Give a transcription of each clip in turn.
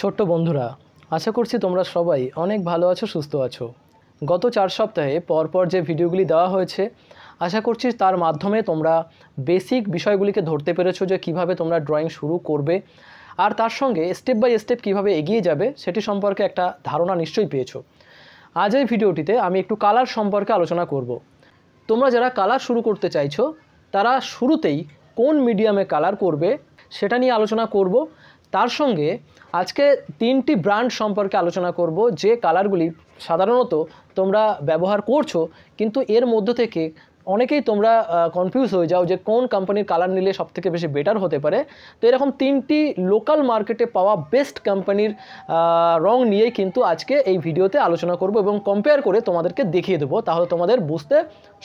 ছোট্ট বন্ধুরা, আশা করছি তোমরা সবাই অনেক ভালো আছো, সুস্থ আছো। গত 4 সপ্তাহে পরপর যে ভিডিওগুলি দেওয়া হয়েছে, আশা করছি তার মাধ্যমে তোমরা বেসিক বিষয়গুলিকে ধরতে পেরেছো যে কিভাবে তোমরা ড্রয়িং শুরু করবে, আর তার সঙ্গে স্টেপ বাই স্টেপ কীভাবে এগিয়ে যাবে সেটি সম্পর্কে একটা ধারণা নিশ্চয়ই পেয়েছো। আজ এই ভিডিওটিতে আমি একটু কালার সম্পর্কে আলোচনা করব। তোমরা যারা কালার শুরু করতে চাইছো তারা শুরুতেই কোন মিডিয়ামে কালার করবে সেটা নিয়ে আলোচনা করব। তার সঙ্গে আজকে 3টি ব্র্যান্ড সম্পর্কে আলোচনা করব যে কালারগুলি সাধারণত তোমরা ব্যবহার করছো, কিন্তু এর মধ্য থেকে অনেকেই তোমরা কনফিউজ হয়ে যাও যে কোন কোম্পানির কালার নিলে সবথেকে বেশি বেটার হতে পারে। তো এরকম 3টি লোকাল মার্কেটে পাওয়া বেস্ট কোম্পানির রং নিয়েই কিন্তু আজকে এই ভিডিওতে আলোচনা করব এবং কম্পেয়ার করে তোমাদেরকে দেখিয়ে দেবো, তাহলে তোমাদের বুঝতে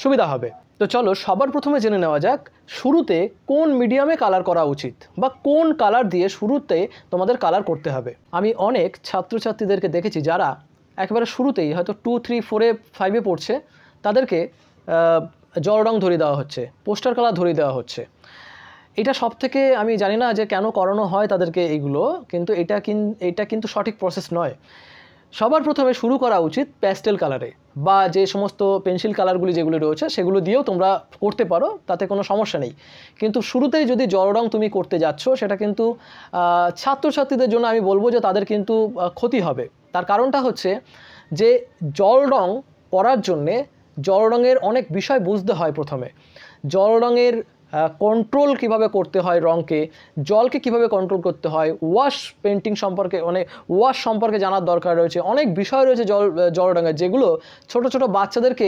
সুবিধা হবে। তো চলো সবার প্রথমে জেনে নেওয়া যাক শুরুতে কোন মিডিয়ামে কালার করা উচিত বা কোন কালার দিয়ে শুরুতে তোমাদের কালার করতে হবে। আমি অনেক ছাত্রছাত্রীদেরকে দেখেছি যারা একেবারে শুরুতেই হয়তো 2, 3, 4, 5-এ পড়ছে, তাদেরকে জল রং ধরিয়ে দেওয়া হচ্ছে, পোস্টার কালার ধরিয়ে দেওয়া হচ্ছে। এটা সব থেকে আমি জানি না যে কেন করানো হয় তাদেরকে এইগুলো, কিন্তু এটা কিন্তু সঠিক প্রসেস নয়। সবার প্রথমে শুরু করা উচিত প্যাস্টেল কালারে, বা যে সমস্ত পেন্সিল কালারগুলি যেগুলি রয়েছে সেগুলো দিয়েও তোমরা করতে পারো, তাতে কোনো সমস্যা নেই। কিন্তু শুরুতেই যদি জল রং তুমি করতে যাচ্ছ, সেটা কিন্তু ছাত্রছাত্রীদের জন্য আমি বলবো যে তাদের কিন্তু ক্ষতি হবে। তার কারণটা হচ্ছে যে জল রং করার জন্যে জল রঙের অনেক বিষয় বুঝতে হয়। প্রথমে জল রঙের কন্ট্রোল কিভাবে করতে হয়, রঙকে, জলকে কিভাবে কন্ট্রোল করতে হয়, ওয়াশ পেন্টিং সম্পর্কে ওয়াশ সম্পর্কে জানার দরকার রয়েছে। অনেক বিষয় রয়েছে জল রঙের, যেগুলো ছোট ছোট বাচ্চাদেরকে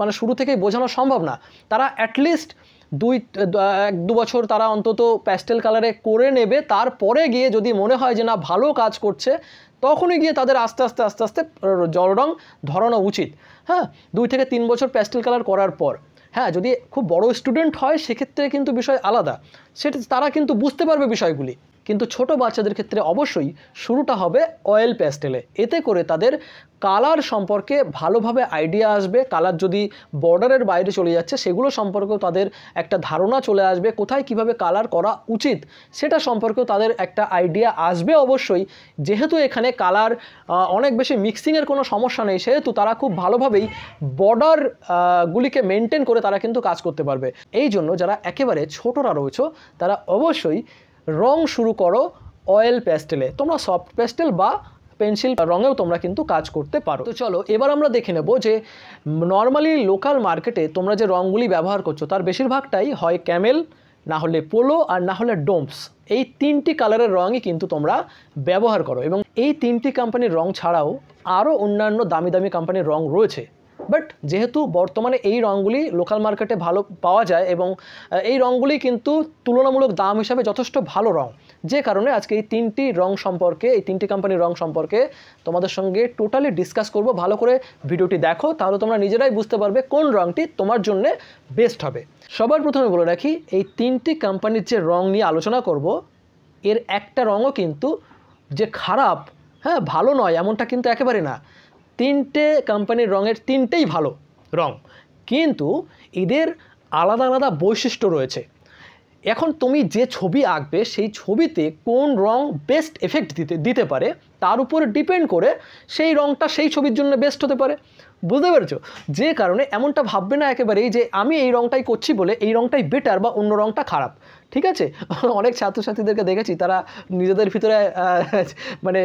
মানে শুরু থেকেই বোঝানো সম্ভব না। তারা অ্যাটলিস্ট 1-2 বছর তারা অন্তত প্যাস্টেল কালারে করে নেবে, তারপরে গিয়ে যদি মনে হয় যে না ভালো কাজ করছে, তখনই গিয়ে তাদের আস্তে আস্তে জল রং ধরানো উচিত। হ্যাঁ, 2 থেকে 3 বছর প্যাস্টেল কালার করার পর। হ্যাঁ, যদি খুব বড় স্টুডেন্ট হয় সেক্ষেত্রে কিন্তু বিষয় আলাদা, সেটা তারা কিন্তু বুঝতে পারবে বিষয়গুলি। কিন্তু ছোট বাচ্চাদের ক্ষেত্রে অবশ্যই শুরুটা হবে অয়েল প্যাস্টেলে। এতে করে তাদের কালার সম্পর্কে ভালোভাবে আইডিয়া আসবে। কালার যদি বর্ডারের বাইরে চলে যাচ্ছে সেগুলো সম্পর্কেও তাদের একটা ধারণা চলে আসবে, কোথায় কিভাবে কালার করা উচিত সেটা সম্পর্কেও তাদের একটা আইডিয়া আসবে। অবশ্যই যেহেতু এখানে কালার অনেক বেশি মিক্সিংয়ের কোনো সমস্যা নেই, সেহেতু তারা খুব ভালোভাবেই বর্ডার গুলিকে মেনটেন করে তারা কিন্তু কাজ করতে পারবে। এই জন্য যারা একেবারে ছোটরা রয়েছে তারা অবশ্যই রং শুরু করো অয়েল প্যাস্টেলে। তোমরা সফট প্যাস্টেল বা পেন্সিল রঙেও তোমরা কিন্তু কাজ করতে পারো। তো চলো এবার আমরা দেখে নেব যে নর্মালি লোকাল মার্কেটে তোমরা যে রঙগুলি ব্যবহার করছো তার বেশিরভাগটাই হয় ক্যামেল, না হলে পোলো, আর না হলে ডোমস। এই 3টি কালারের রঙই কিন্তু তোমরা ব্যবহার করো, এবং এই 3টি কোম্পানির রং ছাড়াও আরও অন্যান্য দামি দামি কোম্পানির রং রয়েছে। বাট যেহেতু বর্তমানে এই রঙগুলি লোকাল মার্কেটে ভালো পাওয়া যায় এবং এই রঙগুলি কিন্তু তুলনামূলক দাম হিসাবে যথেষ্ট ভালো রঙ, যে কারণে আজকে এই 3টি রঙ সম্পর্কে, এই 3টি কোম্পানির রঙ সম্পর্কে তোমাদের সঙ্গে টোটালি ডিসকাস করব। ভালো করে ভিডিওটি দেখো, তাহলে তোমরা নিজেরাই বুঝতে পারবে কোন রঙটি তোমার জন্য বেস্ট হবে। সবার প্রথমে বলে রাখি, এই 3টি কোম্পানির যে রঙ নিয়ে আলোচনা করব, এর একটা রঙও কিন্তু যে খারাপ, হ্যাঁ ভালো নয় এমনটা কিন্তু একেবারে না। 3টে কোম্পানির রঙের 3টেই ভালো রঙ, কিন্তু এদের আলাদা আলাদা বৈশিষ্ট্য রয়েছে। এখন তুমি যে ছবি আঁকবে সেই ছবিতে কোন রং বেস্ট এফেক্ট দিতে পারে তার উপর ডিপেন্ড করে সেই রঙটা সেই ছবির জন্য বেস্ট হতে পারে। বুঝতে পেরেছো? যে কারণে এমনটা ভাববে না একেবারেই যে আমি এই রঙটাই করছি বলে এই রঙটাই বেটার বা অন্য রঙটা খারাপ। ঠিক আছে, অনেক ছাত্রছাত্রীদেরকে দেখেছি তারা নিজেদের ভিতরে মানে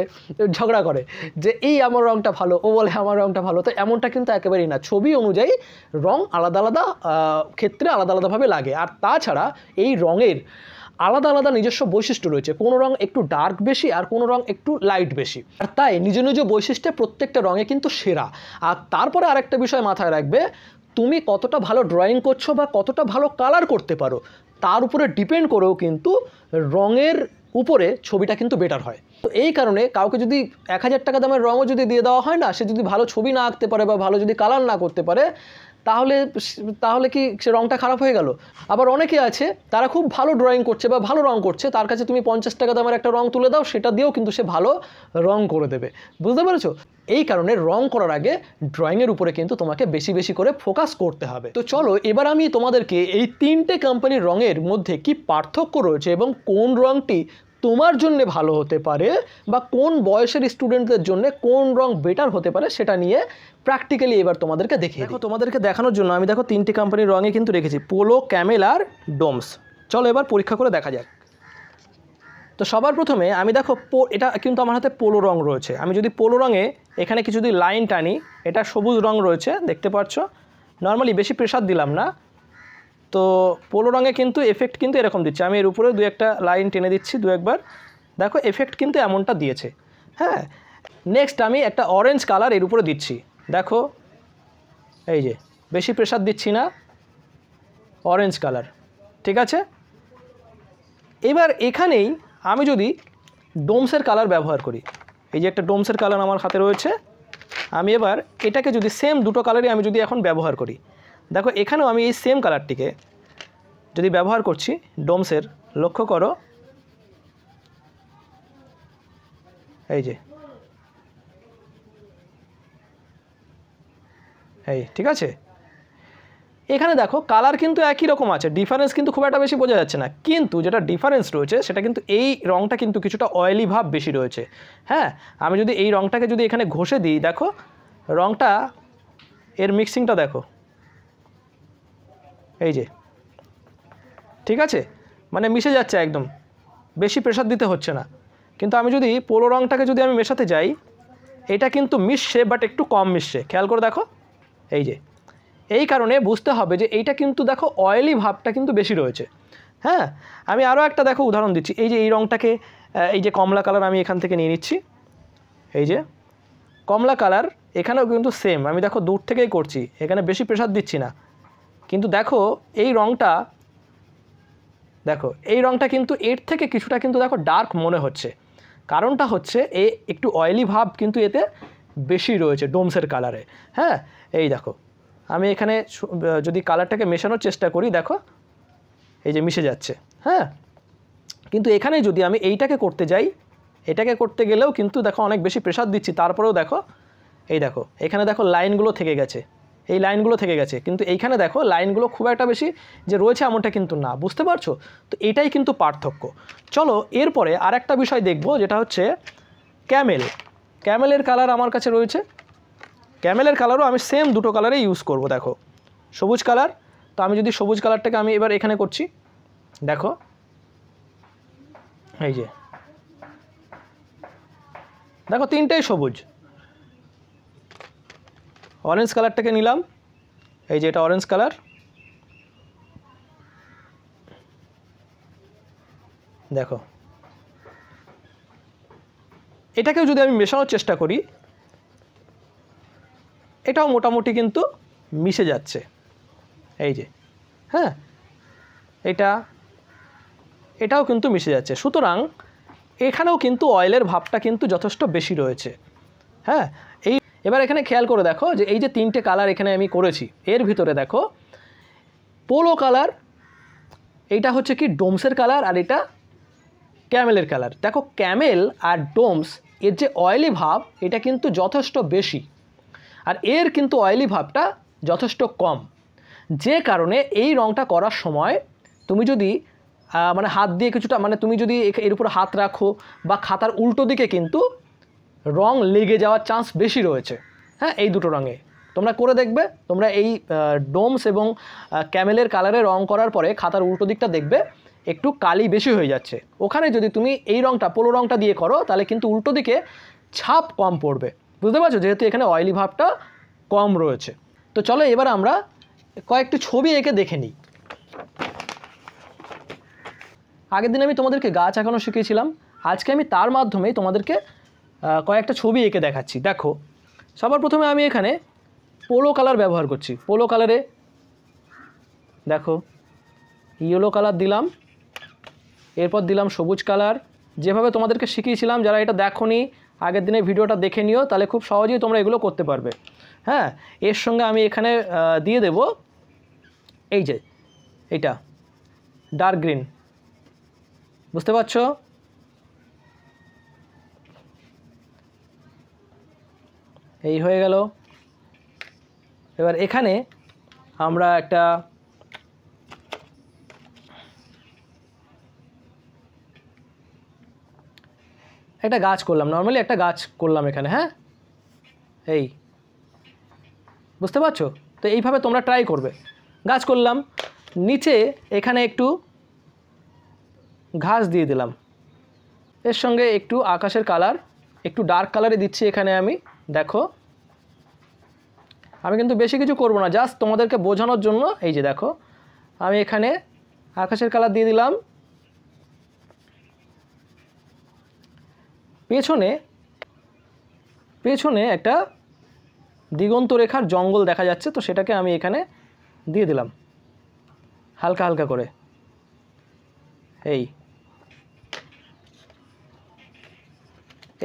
ঝগড়া করে যে এই আমার রঙটা ভালো, ও বলে আমার রঙটা ভালো। তো এমনটা কিন্তু একেবারেই না। ছবি অনুযায়ী রঙ আলাদা আলাদা ক্ষেত্রে আলাদা আলাদাভাবে লাগে। আর তাছাড়া এই রঙের আলাদা আলাদা নিজস্ব বৈশিষ্ট্য রয়েছে। কোনো রঙ একটু ডার্ক বেশি আর কোনো রঙ একটু লাইট বেশি, আর তাই নিজ নিজ বৈশিষ্ট্যে প্রত্যেকটা রঙে কিন্তু সেরা। আর তারপরে আরেকটা বিষয় মাথায় রাখবে, তুমি কতটা ভালো ড্রয়িং করছো বা কতটা ভালো কালার করতে পারো তার উপরে ডিপেন্ড করেও কিন্তু রঙের উপরে ছবিটা কিন্তু বেটার হয়। তো এই কারণে কাউকে যদি 1000 টাকা দামের রঙও যদি দিয়ে দেওয়া হয় না, সে যদি ভালো ছবি না আঁকতে পারে বা ভালো যদি কালার না করতে পারে, তাহলে কি সে রঙটা খারাপ হয়ে গেল? আবার অনেকে আছে তারা খুব ভালো ড্রয়িং করছে বা ভালো রং করছে, তার কাছে তুমি 50 টাকা দামের একটা রং তুলে দাও, সেটা দিয়েও কিন্তু সে ভালো রং করে দেবে। বুঝতে পেরেছো? এই কারণে রং করার আগে ড্রয়িংয়ের উপরে কিন্তু তোমাকে বেশি বেশি করে ফোকাস করতে হবে। তো চলো এবার আমি তোমাদেরকে এই 3টে কোম্পানির রঙের মধ্যে কি পার্থক্য রয়েছে এবং কোন রঙটি তোমার জন্য ভালো হতে পারে বা কোন বয়সের স্টুডেন্টদের জন্য কোন রং বেটার হতে পারে সেটা নিয়ে প্র্যাকটিক্যালি এবার তোমাদেরকে দেখিয়ে দেখো। তোমাদেরকে দেখানোর জন্য আমি দেখো 3টে কোম্পানির রঙে কিন্তু রেখেছি, পোলো, ক্যামেল আর ডোমস। চলো এবার পরীক্ষা করে দেখা যাক। তো সবার প্রথমে আমি দেখো এটা কিন্তু আমার হাতে পোলো রং রয়েছে। আমি যদি পোলো রঙে এখানে কিছু যদি লাইন টানি, এটা সবুজ রং রয়েছে দেখতে পাচ্ছ। নর্মালি বেশি প্রেশার দিলাম না, তো পোলো রঙে কিন্তু এফেক্ট কিন্তু এরকম দিচ্ছে। আমি এর উপরে দু একটা লাইন টেনে দিচ্ছি দু একবার, দেখো এফেক্ট কিন্তু এমনটা দিয়েছে। হ্যাঁ, নেক্সট আমি একটা অরেঞ্জ কালার এর উপরে দিচ্ছি, দেখো এই যে বেশি প্রেশার দিচ্ছি না, অরেঞ্জ কালার, ঠিক আছে। এবার এখানেই আমি যদি ডোমসের কালার ব্যবহার করি, এই যে একটা ডোমসের কালার আমার হাতে রয়েছে, আমি এবার এটাকে যদি সেম দুটো কালারই আমি যদি এখন ব্যবহার করি, দেখো এখানেও আমি এই সেম কালারটিকে যদি ব্যবহার করছি ডোমসের, লক্ষ্য করো এই যে এই, ঠিক আছে। এখানে দেখো কালার কিন্তু একই রকম আছে, ডিফারেন্স কিন্তু খুব একটা বেশি বোঝা যাচ্ছে না, কিন্তু যেটা ডিফারেন্স রয়েছে সেটা কিন্তু এই রঙটা কিন্তু কিছুটা অয়েলি ভাব বেশি রয়েছে। হ্যাঁ, আমি যদি এই রঙটাকে যদি এখানে ঘষে দিই, দেখো রঙটা এর মিক্সিংটা দেখো এই যে, ঠিক আছে, মানে মিশে যাচ্ছে একদম, বেশি প্রেশার দিতে হচ্ছে না। কিন্তু আমি যদি পোলো রঙটাকে যদি আমি মেশাতে যাই, এটা কিন্তু মিশছে বাট একটু কম মিশছে, খেয়াল করে দেখো এই যে। এই কারণে বুঝতে হবে যে এইটা কিন্তু দেখো অয়েলি ভাবটা কিন্তু বেশি রয়েছে। হ্যাঁ, আমি আরও একটা দেখো উদাহরণ দিচ্ছি, এই যে এই রঙটাকে, এই যে কমলা কালার আমি এখান থেকে নিয়ে নিচ্ছি, এই যে কমলা কালার, এখানেও কিন্তু সেম, আমি দেখো দূর থেকেই করছি, এখানে বেশি প্রেশার দিচ্ছি না, কিন্তু দেখো এই রঙটা, দেখো এই রঙটা কিন্তু এর থেকে কিছুটা কিন্তু দেখো ডার্ক মনে হচ্ছে। কারণটা হচ্ছে একটু অয়েলি ভাব কিন্তু এতে বেশি রয়েছে ডোমসের কালারে। হ্যাঁ, এই দেখো আমি এখানে যদি কালারটাকে মেশানোর চেষ্টা করি, দেখো এই যে মিশে যাচ্ছে। হ্যাঁ, কিন্তু এখানে যদি আমি এইটাকে করতে যাই, এটাকে করতে গেলেও কিন্তু দেখো অনেক বেশি প্রেশার দিচ্ছি, তারপরেও দেখো এই দেখো এখানে দেখো লাইনগুলো থেকে গেছে, এই লাইনগুলো থেকে গেছে, কিন্তু এইখানে দেখো লাইনগুলো খুব একটা বেশি যে রয়েছে এমনটা কিন্তু না, বুঝতে পারছো? তো এটাই কিন্তু পার্থক্য। চলো এরপরে আর একটা বিষয় দেখব, যেটা হচ্ছে ক্যামেল। ক্যামেলের কালার আমার কাছে রয়েছে, ক্যামেলের কালারও আমি সেম দুটো কালারে ইউজ করব। দেখো সবুজ কালার, তো আমি যদি সবুজ কালারটাকে আমি এবার এখানে করছি, দেখো এই যে দেখো তিনটেই সবুজ। অরেঞ্জ কালারটাকে নিলাম, এই যে এটা অরেঞ্জ কালার, দেখো এটাকেও যদি আমি মেশানোর চেষ্টা করি, এটাও মোটামুটি কিন্তু মিশে যাচ্ছে, এই যে। হ্যাঁ, এটাও কিন্তু মিশে যাচ্ছে, সুতরাং এখানেও কিন্তু অয়েলের ভাবটা কিন্তু যথেষ্ট বেশি রয়েছে। হ্যাঁ, এবার এখানে খেয়াল করে দেখো যে এই যে তিনটে কালার এখানে আমি করেছি, এর ভিতরে দেখো পোলো কালার, এইটা হচ্ছে কি ডোমসের কালার, আর এটা ক্যামেলের কালার। দেখো ক্যামেল আর ডোমস এর যে অয়েলি ভাব এটা কিন্তু যথেষ্ট বেশি, আর এর কিন্তু অয়েলি ভাবটা যথেষ্ট কম, যে কারণে এই রঙটা করার সময় তুমি যদি মানে হাত দিয়ে কিছুটা, মানে তুমি যদি এর উপর হাত রাখো বা খাতার উল্টো দিকে কিন্তু রং লেগে যাওয়ার চান্স বেশি রয়েছে। হ্যাঁ, এই দুটো রঙে তোমরা করে দেখবে, তোমরা এই ডোমস এবং ক্যামেলের কালারে রং করার পরে খাতার উল্টো দিকটা দেখবে একটু কালি বেশি হয়ে যাচ্ছে। ওখানে যদি তুমি এই রঙটা পোলো রঙটা দিয়ে করো তাহলে কিন্তু উল্টো দিকে ছাপ কম পড়বে, বুঝতে পারছো, যেহেতু এখানে অয়েলি ভাবটা কম রয়েছে। তো চলো এবার আমরা কয়েকটি ছবি এঁকে দেখে নিই। আগের দিন আমি তোমাদেরকে গাছ আঁকানো শিখিয়েছিলাম, আজকে আমি তার মাধ্যমেই তোমাদেরকে কয়েকটা ছবি এঁকে দেখাচ্ছি। দেখো সবার প্রথমে আমি এখানে পোলো কালার ব্যবহার করছি। পোলো কালারে দেখো ইয়েলো কালার দিলাম, এরপর দিলাম সবুজ কালার, যেভাবে তোমাদেরকে শিখিয়েছিলাম। যারা এটা দেখোনি আগের দিনের ভিডিওটা দেখে নিও, তাহলে খুব সহজেই তোমরা এগুলো করতে পারবে। হ্যাঁ, এর সঙ্গে আমি এখানে দিয়ে দেব এই যে এটা ডার্ক গ্রিন, বুঝতে পারছো? এই হয়ে গেল। এবার এখানে আমরা একটা একটা গাছ করলাম, নর্মালি একটা গাছ করলাম এখানে। হ্যাঁ, এই বুঝতে পারছো? তো এইভাবে তোমরা ট্রাই করবে। গাছ করলাম, নিচে এখানে একটু ঘাস দিয়ে দিলাম, এর সঙ্গে একটু আকাশের কালার, একটু ডার্ক কালারে দিচ্ছি এখানে আমি। দেখো আমি কিন্তু বেশি কিছু করব না, জাস্ট তোমাদেরকে বোঝানোর জন্য। এই যে দেখো আমি এখানে আকাশের কালার দিয়ে দিলাম। পেছনে একটা দিগন্ত রেখার জঙ্গল দেখা যাচ্ছে, তো সেটাকে আমি এখানে দিয়ে দিলাম হালকা হালকা করে। এই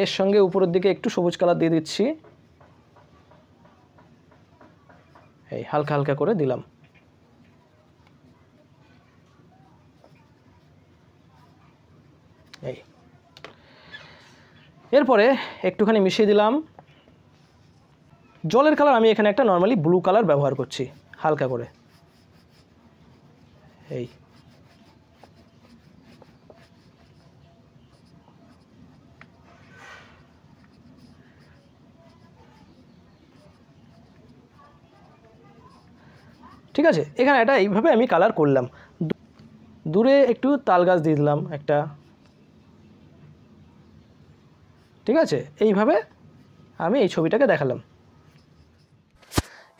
এর সঙ্গে উপরের দিকে একটু সবুজ কালার দিয়ে দিচ্ছি, এই হালকা হালকা করে দিলাম। এই এরপরে একটুখানি মিশিয়ে দিলাম জলের কালার। আমি এখানে একটা নর্মালি ব্লু কালার ব্যবহার করছি হালকা করে। এই ঠিক আছে, এখানে এটা এইভাবে আমি কালার করলাম। দূরে একটু তাল গাছ দিয়ে দিলাম একটা, ঠিক আছে, এইভাবে আমি এই ছবিটাকে দেখালাম।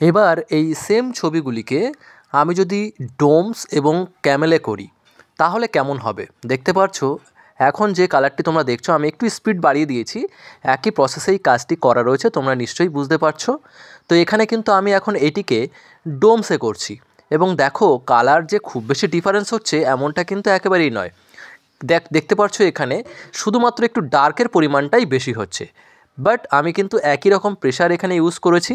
এবার এই সেম ছবিগুলিকে আমি যদি ডোমস এবং ক্যামেলে করি তাহলে কেমন হবে দেখতে পাচ্ছো। এখন যে কালারটি তোমরা দেখছো আমি একটু স্পিড বাড়িয়ে দিয়েছি, একই প্রসেসেই কাজটি করা রয়েছে, তোমরা নিশ্চয়ই বুঝতে পারছো। তো এখানে কিন্তু আমি এখন এটিকে ডোমসে করছি এবং দেখো কালার যে খুব বেশি ডিফারেন্স হচ্ছে এমনটা কিন্তু একেবারেই নয়। দেখতে পাচ্ছ এখানে শুধুমাত্র একটু ডার্কের পরিমাণটাই বেশি হচ্ছে, বাট আমি কিন্তু একই রকম প্রেশার এখানে ইউজ করেছি,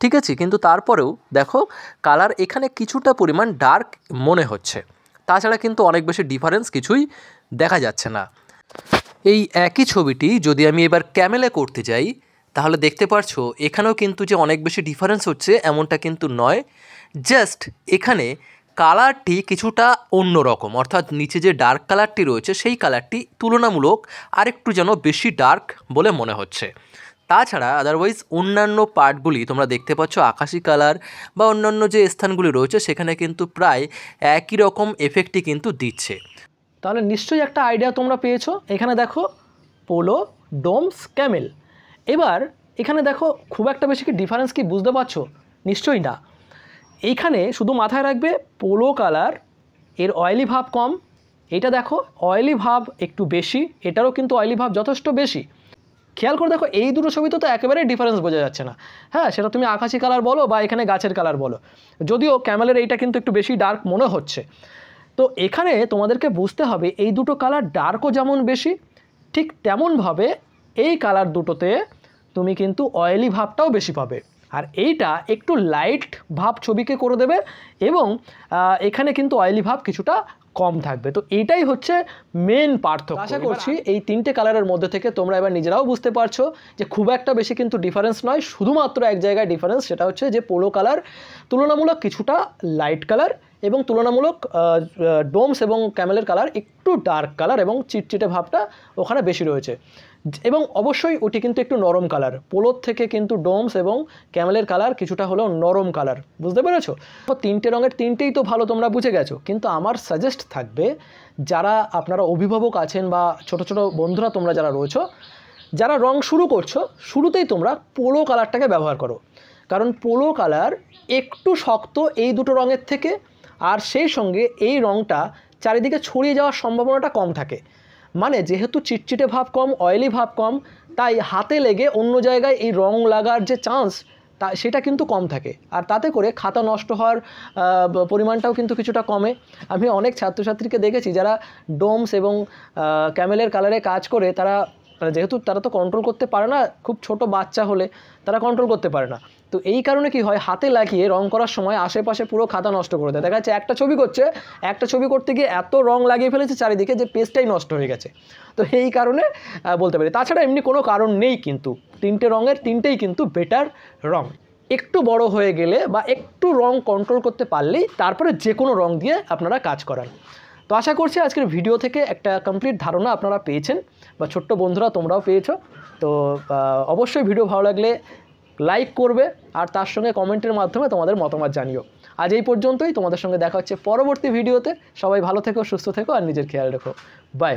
ঠিক আছে, কিন্তু তারপরেও দেখো কালার এখানে কিছুটা পরিমাণ ডার্ক মনে হচ্ছে, তাছাড়া কিন্তু অনেক বেশি ডিফারেন্স কিছুই দেখা যাচ্ছে না। এই একই ছবিটি যদি আমি এবার ক্যামেলে করতে যাই তাহলে দেখতে পাচ্ছ এখানেও কিন্তু যে অনেক বেশি ডিফারেন্স হচ্ছে এমনটা কিন্তু নয়, জাস্ট এখানে কালারটি কিছুটা অন্য রকম, অর্থাৎ নিচে যে ডার্ক কালারটি রয়েছে সেই কালারটি তুলনামূলক আরেকটু যেন বেশি ডার্ক বলে মনে হচ্ছে। তাছাড়া আদারওয়াইজ অন্যান্য পার্টগুলি তোমরা দেখতে পাচ্ছ আকাশি কালার বা অন্যান্য যে স্থানগুলি রয়েছে সেখানে কিন্তু প্রায় একই রকম এফেক্টই কিন্তু দিচ্ছে। তাহলে নিশ্চয়ই একটা আইডিয়া তোমরা পেয়েছো। এখানে দেখো পোলো, ডোমস, ক্যামেল। এবার এখানে দেখো খুব একটা বেশি কি ডিফারেন্স কি বুঝতে পারছো? নিশ্চয়ই না। এইখানে শুধু মাথায় রাখবে পোলো কালার এর অয়েলি ভাব কম, এটা দেখো অয়েলি ভাব একটু বেশি, এটারও কিন্তু অয়েলি ভাব যথেষ্ট বেশি। খেয়াল করে দেখো এই দুটো ছবিতে তো একেবারেই ডিফারেন্স বোঝা যাচ্ছে না। হ্যাঁ, সেটা তুমি আকাশি কালার বলো বা এখানে গাছের কালার বলো, যদিও ক্যামেলের এইটা কিন্তু একটু বেশি ডার্ক মনে হচ্ছে। তো এখানে তোমাদেরকে বুঝতে হবে এই দুটো কালার ডার্কও যেমন বেশি, ঠিক তেমনভাবে এই কালার দুটোতে তুমি কিন্তু অয়েলি ভাবটাও বেশি পাবে। আর এইটা একটু লাইট ভাব ছবিকে করে দেবে এবং এখানে কিন্তু অয়েলি ভাব কিছুটা কম থাকবে। তো এইটাই হচ্ছে মেন পার্থক্য। আশা করছি এই তিনটে কালারের মধ্যে থেকে তোমরা এবার নিজেরাও বুঝতে পারছো যে খুব একটা বেশি কিন্তু ডিফারেন্স নয়, শুধুমাত্র এক জায়গায় ডিফারেন্স, সেটা হচ্ছে যে পোলো কালার তুলনামূলক কিছুটা লাইট কালার এবং তুলনামূলক ডোমস এবং ক্যামেলের কালার একটু ডার্ক কালার এবং চিটচিটে ভাবটা ওখানে বেশি রয়েছে। এবং অবশ্যই ওটি কিন্তু একটু নরম কালার, পোলোর থেকে কিন্তু ডোমস এবং ক্যামেলের কালার কিছুটা হলেও নরম কালার। বুঝতে পেরেছো? তো তিনটে রঙের তিনটেই তো ভালো, তোমরা বুঝে গেছো। কিন্তু আমার সাজেস্ট থাকবে যারা আপনারা অভিভাবক আছেন বা ছোট ছোট বন্ধুরা তোমরা যারা রয়েছো, যারা রং শুরু করছো, শুরুতেই তোমরা পোলো কালারটাকে ব্যবহার করো, কারণ পোলো কালার একটু শক্ত এই দুটো রঙের থেকে, আর সেই সঙ্গে এই রঙটা চারিদিকে ছড়িয়ে যাওয়ার সম্ভাবনাটা কম থাকে। মানে যেহেতু চিটচিটে ভাব কম, অয়েলি ভাব কম, তাই হাতে লেগে অন্য জায়গায় এই রং লাগার যে চান্স সেটা কিন্তু কম থাকে, আর তাতে করে খাতা নষ্ট হওয়ার পরিমাণটাও কিন্তু কিছুটা কমে। আমি অনেক ছাত্রছাত্রীকে দেখেছি যারা ডোমস এবং ক্যামেলের কালারে কাজ করে, তারা যেহেতু তারা তো কন্ট্রোল করতে পারে না, খুব ছোট বাচ্চা হলে তারা কন্ট্রোল করতে পারে না, তো এই কারণে কি হয়, হাতে লাগিয়ে রং করার সময় আশেপাশে পুরো খাতা নষ্ট করে দেয়। দেখা যাচ্ছে একটা ছবি করছে, একটা ছবি করতে গিয়ে এত রং লাগিয়ে ফেলেছে চারিদিকে যে পেজটাই নষ্ট হয়ে গেছে। তো এই কারণে বলতে পারি, তাছাড়া এমনি কোনো কারণ নেই, কিন্তু তিনটে রঙের তিনটেই কিন্তু বেটার রং। একটু বড় হয়ে গেলে বা একটু রং কন্ট্রোল করতে পারলেই তারপরে যে কোনো রং দিয়ে আপনারা কাজ করান। তো আশা করছি আজকের ভিডিও থেকে একটা কমপ্লিট ধারণা আপনারা পেয়েছেন, বা ছোট্ট বন্ধুরা তোমরাও পেয়েছো। তো অবশ্যই ভিডিও ভালো লাগলে লাইক করবে, আর তার সঙ্গে কমেন্টের মাধ্যমে তোমাদের মতামত জানিও। আজ এই পর্যন্তই, তোমাদের সঙ্গে দেখা হচ্ছে পরবর্তী ভিডিওতে। সবাই ভালো থেকো, সুস্থ থেকো, আর নিজের খেয়াল রেখো। বাই।